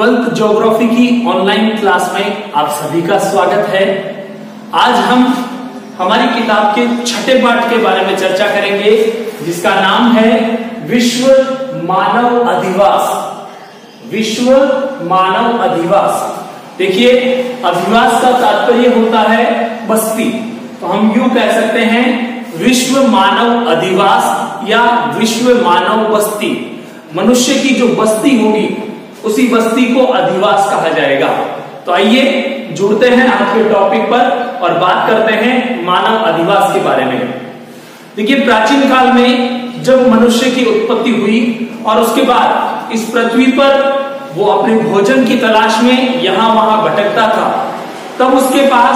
12th geography की online class में आप सभी का स्वागत है। आज हम हमारी किताब के छठे पाठ के बारे में चर्चा करेंगे, जिसका नाम है विश्व मानव अधिवास। विश्व मानव अधिवास। देखिए, अधिवास का तात्पर्य होता है बस्ती, तो हम यूं कह सकते हैं विश्व मानव अधिवास या विश्व मानव बस्ती। मनुष्य की जो बस्ती होगी उसी बस्ती को अधिवास कहा जाएगा। तो आइए जुड़ते हैं आज के टॉपिक पर और बात करते हैं मानव अधिवास के बारे में। देखिए, प्राचीन काल में जब मनुष्य की उत्पत्ति हुई और उसके बाद इस पृथ्वी पर वो अपने भोजन की तलाश में यहां वहां भटकता था, तब उसके पास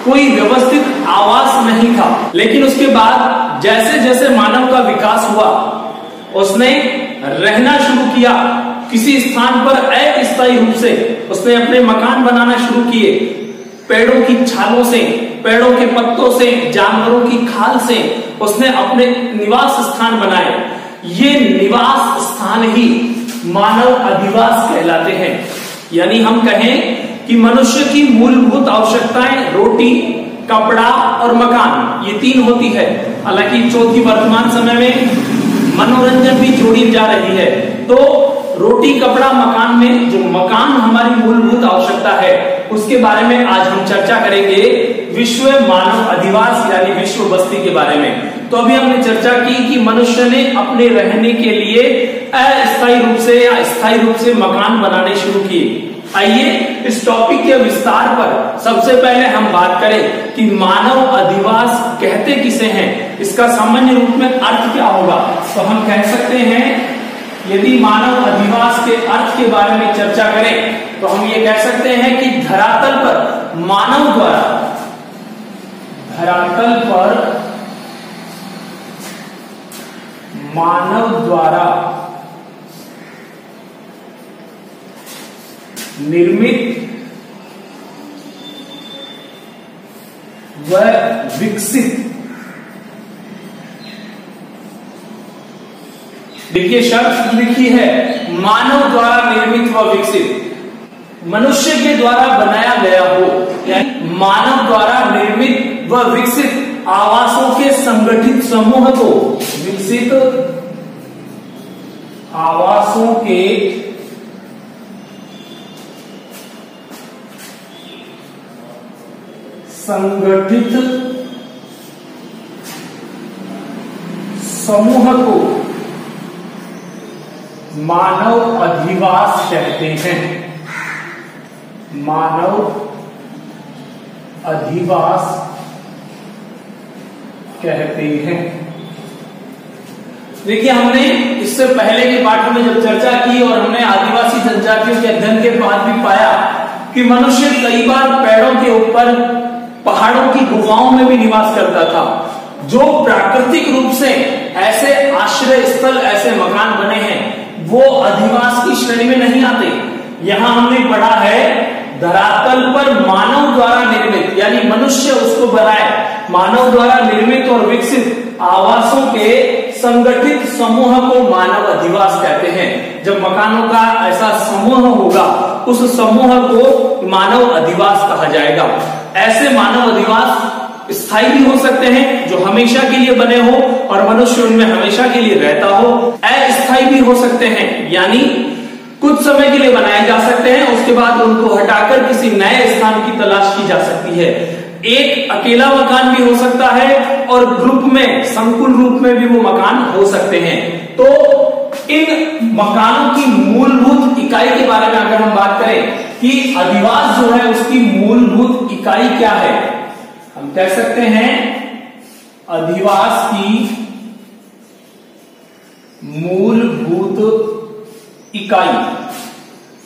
कोई व्यवस्थित आवास नहीं था। लेकिन उसके बाद जैसे जैसे मानव का विकास हुआ, उसने रहना शुरू किया। किसी स्थान पर अस्थायी रूप से उसने अपने मकान बनाना शुरू किए। पेड़ों की छालों से, पेड़ों के पत्तों से, जानवरों की खाल से उसने अपने निवास स्थान बनाए। ये निवास स्थान ही मानव अधिवास कहलाते हैं। यानी हम कहें कि मनुष्य की मूलभूत आवश्यकताएं रोटी, कपड़ा और मकान, ये तीन होती है। हालांकि चौथी वर्तमान समय में मनोरंजन भी जोड़ी जा रही है। तो रोटी, कपड़ा, मकान में जो मकान हमारी मूलभूत आवश्यकता है, उसके बारे में आज हम चर्चा करेंगे विश्व मानव अधिवास यानी विश्व बस्ती के बारे में। तो अभी हमने चर्चा की कि मनुष्य ने अपने रहने के लिए अस्थायी रूप से या स्थायी रूप से मकान बनाने शुरू किए। आइए इस टॉपिक के विस्तार पर सबसे पहले हम बात करें कि मानव अधिवास कहते किसे हैं, इसका सामान्य रूप में अर्थ क्या होगा। तो हम कह सकते हैं, यदि मानव अधिवास के अर्थ के बारे में चर्चा करें तो हम ये कह सकते हैं कि धरातल पर मानव द्वारा, धरातल पर मानव द्वारा निर्मित व विकसित, देखिए शब्द लिखी है मानव द्वारा निर्मित व विकसित, मनुष्य के द्वारा बनाया गया हो, यानी मानव द्वारा निर्मित व विकसित आवासों के संगठित समूह को, विकसित आवासों के संगठित समूह को मानव अधिवास कहते हैं। मानव अधिवास कहते हैं। देखिए, हमने इससे पहले के पाठ में जब चर्चा की और हमने आदिवासी जनजातियों के अध्ययन के बाद भी पाया कि मनुष्य कई बार पेड़ों के ऊपर, पहाड़ों की गुफाओं में भी निवास करता था। जो प्राकृतिक रूप से ऐसे आश्रय स्थल, ऐसे मकान बने हैं, वो अधिवास की श्रेणी में नहीं आते। यहां हमने पढ़ा है धरातल पर मानव द्वारा निर्मित, यानी मनुष्य उसको बनाए, मानव द्वारा निर्मित और विकसित आवासों के संगठित समूह को मानव अधिवास कहते हैं। जब मकानों का ऐसा समूह होगा, उस समूह को मानव अधिवास कहा जाएगा। ऐसे मानव अधिवास स्थायी भी हो सकते हैं, जो हमेशा के लिए बने हो और मनुष्य उनमें हमेशा के लिए रहता हो। अस्थायी भी हो सकते हैं, यानी कुछ समय के लिए बनाए जा सकते हैं, उसके बाद उनको हटाकर किसी नए स्थान की तलाश की जा सकती है। एक अकेला मकान भी हो सकता है और ग्रुप में, संकुल रूप में भी वो मकान हो सकते हैं। तो इन मकानों की मूलभूत इकाई के बारे में अगर हम बात करें कि अधिवास जो है उसकी मूलभूत इकाई क्या है, हम कह सकते हैं अधिवास की मूलभूत इकाई,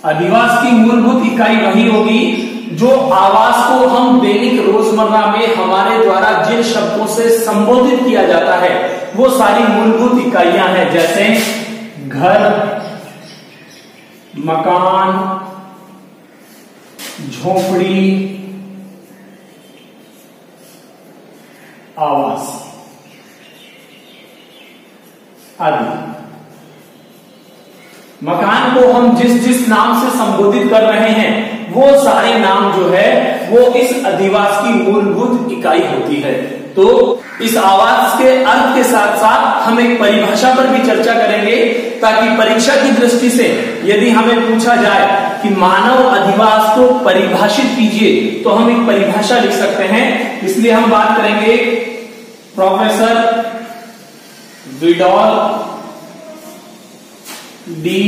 अधिवास की मूलभूत इकाई वही होगी जो आवास को हम दैनिक रोजमर्रा में हमारे द्वारा जिन शब्दों से संबोधित किया जाता है, वो सारी मूलभूत इकाइयां हैं। जैसे घर, मकान, झोपड़ी, आवास आदि। मकान को हम जिस जिस नाम से संबोधित कर रहे हैं वो सारे नाम जो है वो इस अधिवास की मूलभूत इकाई होती है। तो इस आवास के अर्थ के साथ साथ हम एक परिभाषा पर भी चर्चा करेंगे, ताकि परीक्षा की दृष्टि से यदि हमें पूछा जाए कि मानव अधिवास को परिभाषित कीजिए तो हम एक परिभाषा लिख सकते हैं। इसलिए हम बात करेंगे प्रोफेसर विडॉल डी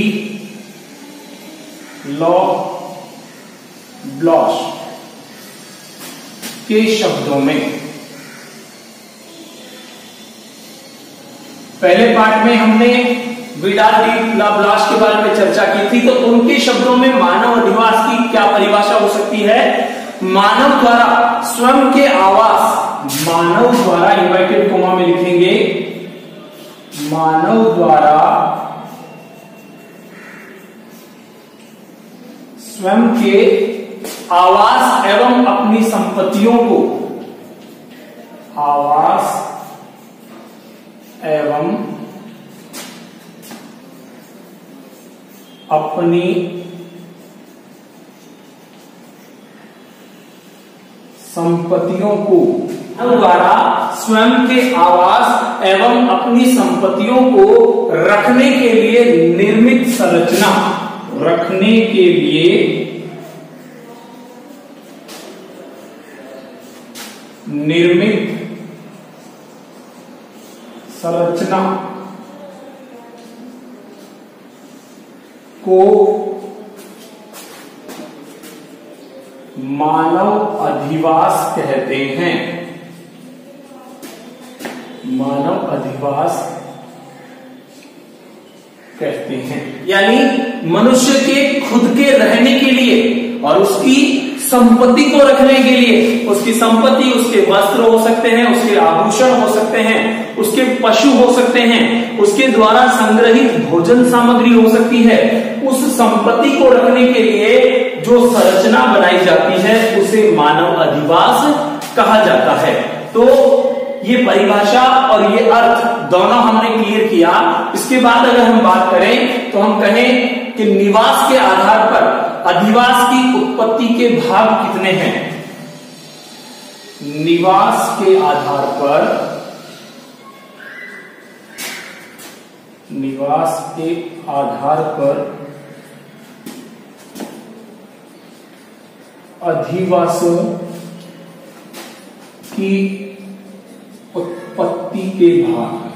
लॉ ब्लॉश के शब्दों में। पहले पार्ट में हमने विडाल डी लॉ ब्लॉश के बारे में चर्चा की थी, तो उनके शब्दों में मानव अधिवास की क्या परिभाषा हो सकती है? मानव द्वारा स्वयं के आवास, मानव द्वारा इन्वर्टेड कोमा में लिखेंगे, मानव द्वारा स्वयं के आवास एवं अपनी संपत्तियों को, आवास एवं अपनी संपत्तियों को द्वारा स्वयं के आवास एवं अपनी संपत्तियों को रखने के लिए निर्मित संरचना, रखने के लिए निर्मित संरचना को मानव अधिवास कहते हैं। मानव अधिवास कहते हैं, यानी मनुष्य के खुद के रहने के लिए और उसकी संपत्ति को रखने के लिए, उसकी संपत्ति, उसके वस्त्र हो सकते हैं, उसके आभूषण हो सकते हैं, उसके पशु हो सकते हैं, उसके द्वारा संग्रहित भोजन सामग्री हो सकती है, उस संपत्ति को रखने के लिए जो संरचना बनाई जाती है उसे मानव अधिवास कहा जाता है। तो ये परिभाषा और ये अर्थ दोनों हमने क्लियर किया। इसके बाद अगर हम बात करें तो हम कहें कि निवास के आधार पर अधिवास की उत्पत्ति के भाग कितने हैं? निवास के आधार पर, निवास के आधार पर अधिवासों की उत्पत्ति के भाग।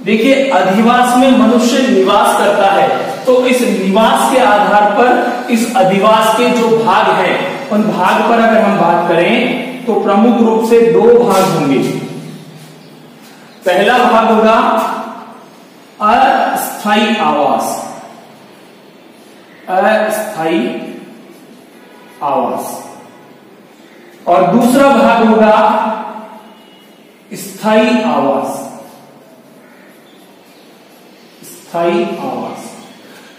देखिए, अधिवास में मनुष्य निवास करता है, तो इस निवास के आधार पर इस अधिवास के जो भाग हैं उन भाग पर अगर हम बात करें तो प्रमुख रूप से दो भाग होंगे। पहला भाग होगा अस्थायी आवास, अस्थायी आवास, और दूसरा भाग होगा स्थायी आवास, स्थायी आवास।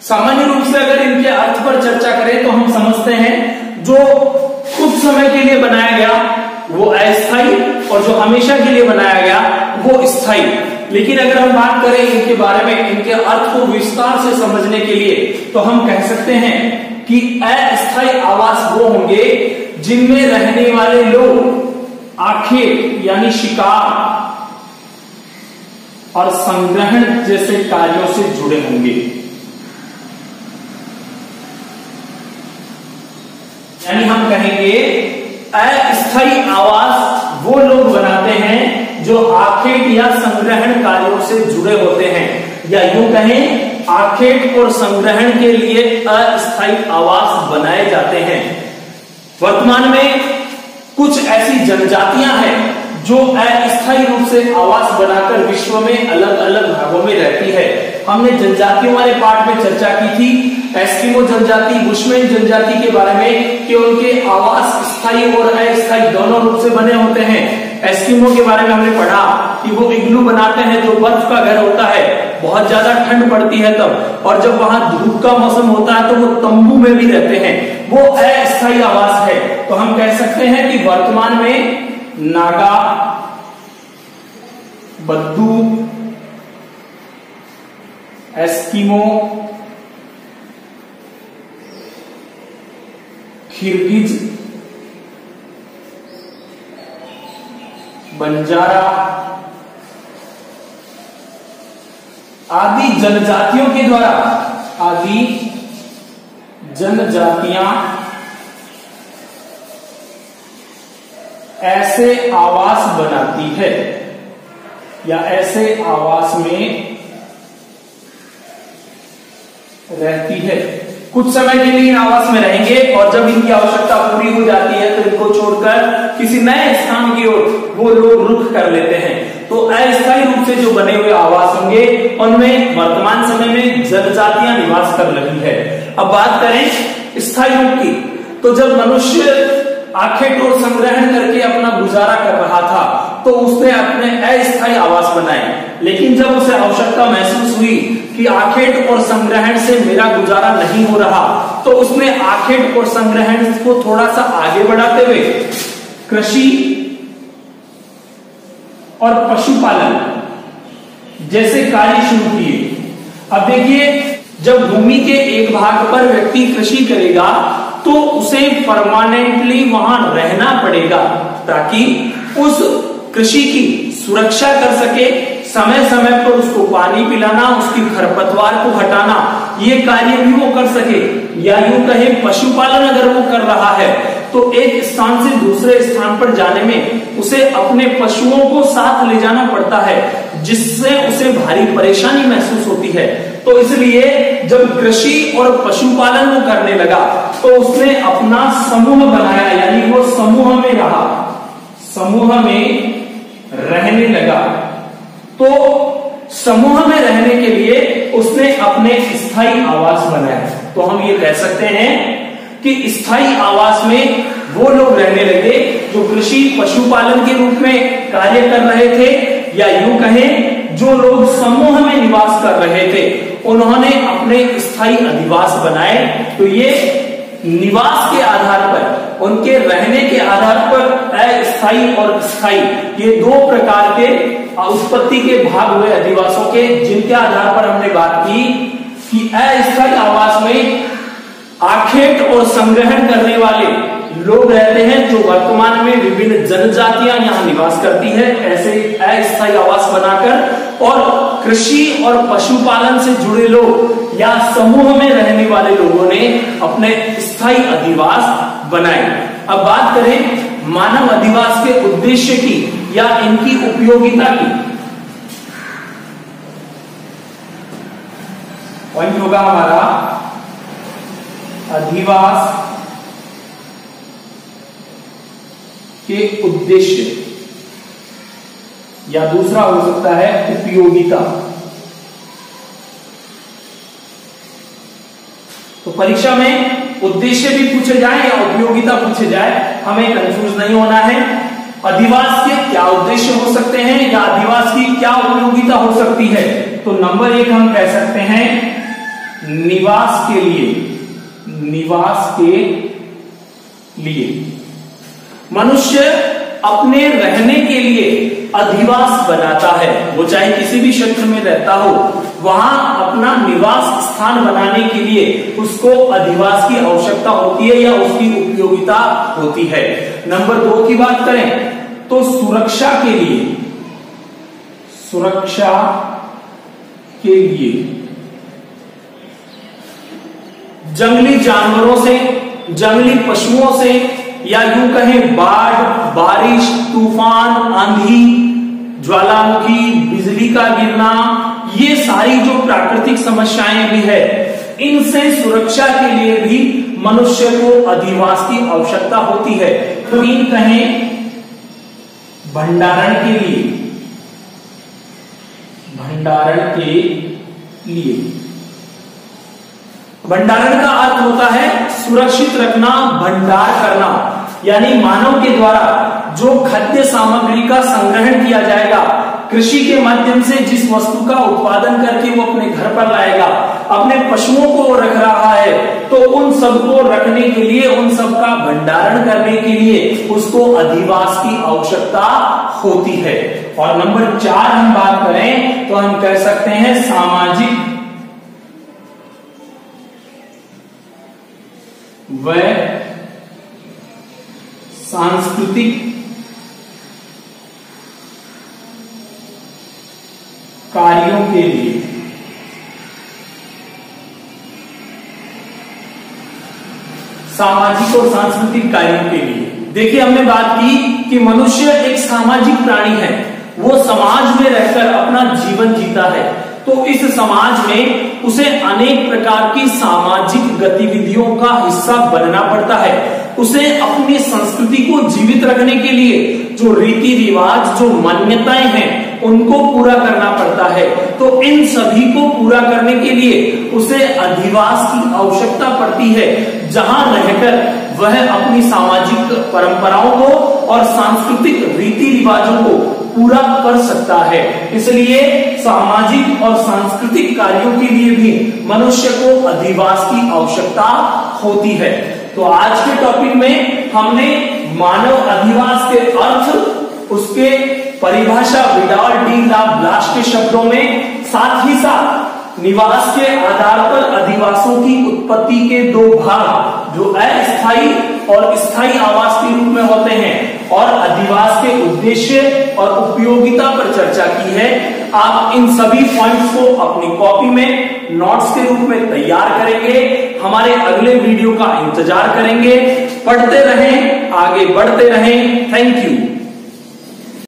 सामान्य रूप से अगर इनके अर्थ पर चर्चा करें तो हम समझते हैं जो कुछ समय के लिए बनाया गया वो अस्थायी और जो हमेशा के लिए बनाया गया वो स्थायी। लेकिन अगर हम बात करें इनके बारे में, इनके अर्थ को विस्तार से समझने के लिए, तो हम कह सकते हैं कि अस्थायी आवास वो होंगे जिनमें रहने वाले लोग आखेट यानी शिकार और संग्रहण जैसे कार्यों से जुड़े होंगे। यानी हम कहेंगे अस्थायी आवास वो लोग बनाते हैं जो आखेट या संग्रहण कार्यों से जुड़े होते हैं, या यूं कहें आखेट और संग्रहण के लिए अस्थायी आवास बनाए जाते हैं। वर्तमान में कुछ ऐसी जनजातियां हैं जो अस्थायी रूप से आवास बनाकर विश्व में अलग अलग भागों में रहती है। हमने जनजातियों वाले पार्ट में चर्चा की थी एस्किमो जनजाति, बुशमैन जनजाति के बारे में कि उनके आवास स्थायी और अस्थायी दोनों रूप से बने होते हैं। एस्किमो के बारे में हमने पढ़ा कि वो इग्लू बनाते हैं जो बर्फ का घर होता है, बहुत ज्यादा ठंड पड़ती है तब, और जब वहां धूप का मौसम होता है तो वो तंबू में भी रहते हैं, वो अस्थायी आवास है। तो हम कह सकते हैं कि वर्तमान में नागा, बद्दू, एस्किमो, किर्गिज, बंजारा आदि जनजातियों के द्वारा, आदि जनजातियां ऐसे आवास बनाती है या ऐसे आवास में रहती है। कुछ समय के लिए इन आवास में रहेंगे और जब इनकी आवश्यकता पूरी हो जाती है तो इनको छोड़कर किसी नए स्थान की ओर वो लोग रुख कर लेते हैं। तो अस्थायी रूप से जो बने हुए आवास होंगे उनमें वर्तमान समय में जनजातियां निवास कर रही है। अब बात करें स्थायी रूप की, तो जब मनुष्य आखेट संग्रहण करके अपना गुजारा कर रहा था तो उसने अपने अस्थायी आवास बनाए, लेकिन जब उसे आवश्यकता महसूस हुई कि आखेट और संग्रहण से मेरा गुजारा नहीं हो रहा तो उसने आखेट और संग्रहण को थोड़ा सा आगे बढ़ाते हुए कृषि और पशुपालन जैसे कार्य शुरू किए। अब देखिए, जब भूमि के एक भाग पर व्यक्ति कृषि करेगा तो उसे परमानेंटली वहां रहना पड़ेगा ताकि उस कृषि की सुरक्षा कर सके, समय समय पर उसको पानी पिलाना, उसकी खरपतवार को हटाना, ये कार्य भी वो कर सके। या यूं कहे पशुपालन अगर वो कर रहा है तो एक स्थान से दूसरे स्थान पर जाने में उसे अपने पशुओं को साथ ले जाना पड़ता है, जिससे उसे भारी परेशानी महसूस होती है। तो इसलिए जब कृषि और पशुपालन वो करने लगा तो उसने अपना समूह बनाया, यानी वो समूह में रहा, समूह में रहने लगा। तो समूह में रहने के लिए उसने अपने स्थायी आवास बनाए। तो हम ये कह सकते हैं कि स्थायी आवास में वो लोग रहने लगे जो कृषि पशुपालन के रूप में कार्य कर रहे थे, या यूं कहें जो लोग समूह में निवास कर रहे थे उन्होंने अपने स्थायी अधिवास बनाए। तो ये निवास के आधार पर, उनके रहने के आधार पर अस्थायी और स्थायी, ये दो प्रकार के उत्पत्ति के भाग हुए अधिवासों के, जिनके आधार पर हमने बात की कि अस्थायी आवास में आखेट और संग्रहण करने वाले लोग रहते हैं जो वर्तमान में विभिन्न जनजातियां यहां निवास करती है ऐसे अस्थायी आवास बनाकर, और कृषि और पशुपालन से जुड़े लोग या समूह में रहने वाले लोगों ने अपने स्थायी अधिवास बनाए। अब बात करें मानव अधिवास के उद्देश्य की या इनकी उपयोगिता की। पॉइंट होगा हमारा अधिवास के उद्देश्य, या दूसरा हो सकता है उपयोगिता। तो परीक्षा में उद्देश्य भी पूछे जाए या उपयोगिता पूछे जाए, हमें कंफ्यूज नहीं होना है। अधिवास के क्या उद्देश्य हो सकते हैं या अधिवास की क्या उपयोगिता हो सकती है। तो नंबर 1 हम कह सकते हैं निवास के लिए, निवास के लिए मनुष्य अपने रहने के लिए अधिवास बनाता है। वो चाहे किसी भी क्षेत्र में रहता हो, वहां अपना निवास स्थान बनाने के लिए उसको अधिवास की आवश्यकता होती है या उसकी उपयोगिता होती है। नंबर 2 की बात करें तो सुरक्षा के लिए, सुरक्षा के लिए जंगली जानवरों से, जंगली पशुओं से, या यूं कहें बाढ़, बारिश, तूफान, आंधी, ज्वालामुखी, बिजली का गिरना, ये सारी जो प्राकृतिक समस्याएं भी है, इनसे सुरक्षा के लिए भी मनुष्य को अधिवास की आवश्यकता होती है। तो इन कहें भंडारण के लिए, भंडारण के लिए, भंडारण का अर्थ होता है सुरक्षित रखना, भंडार करना, यानी मानव के द्वारा जो खाद्य सामग्री का संग्रहण किया जाएगा, कृषि के माध्यम से जिस वस्तु का उत्पादन करके वो अपने घर पर लाएगा, अपने पशुओं को रख रहा है, तो उन सबको रखने के लिए, उन सबका भंडारण करने के लिए उसको अधिवास की आवश्यकता होती है। और नंबर 4 हम बात करें तो हम कह सकते हैं सामाजिक व सांस्कृतिक कार्यों के लिए। सामाजिक और सांस्कृतिक कार्यों के लिए। देखिए, हमने बात की कि मनुष्य एक सामाजिक प्राणी है, वो समाज में रहकर अपना जीवन जीता है, तो इस समाज में उसे अनेक प्रकार की सामाजिक गतिविधियों का हिस्सा बनना पड़ता है। उसे अपनी संस्कृति को जीवित रखने के लिए जो रीति रिवाज, जो मान्यताएं हैं, उनको पूरा करना पड़ता है। तो इन सभी को पूरा करने के लिए उसे अधिवास की आवश्यकता पड़ती है, जहां रहकर वह अपनी सामाजिक परंपराओं को और सांस्कृतिक रीति रिवाजों को पूरा कर सकता है। इसलिए सामाजिक और सांस्कृतिक कार्यों के लिए भी मनुष्य को अधिवास की आवश्यकता होती है। तो आज के टॉपिक में हमने मानव अधिवास के अर्थ, उसके परिभाषा विदाउट डी ला ब्लाश के शब्दों में, साथ ही साथ निवास के आधार पर अधिवासों की उत्पत्ति के दो भाग, जो अस्थायी और स्थायी आवास के रूप में होते हैं, और अधिवास के उद्देश्य और उपयोगिता पर चर्चा की है। आप इन सभी पॉइंट्स को अपनी कॉपी में नोट्स के रूप में तैयार करेंगे, हमारे अगले वीडियो का इंतजार करेंगे। पढ़ते रहें, आगे बढ़ते रहें। Thank you.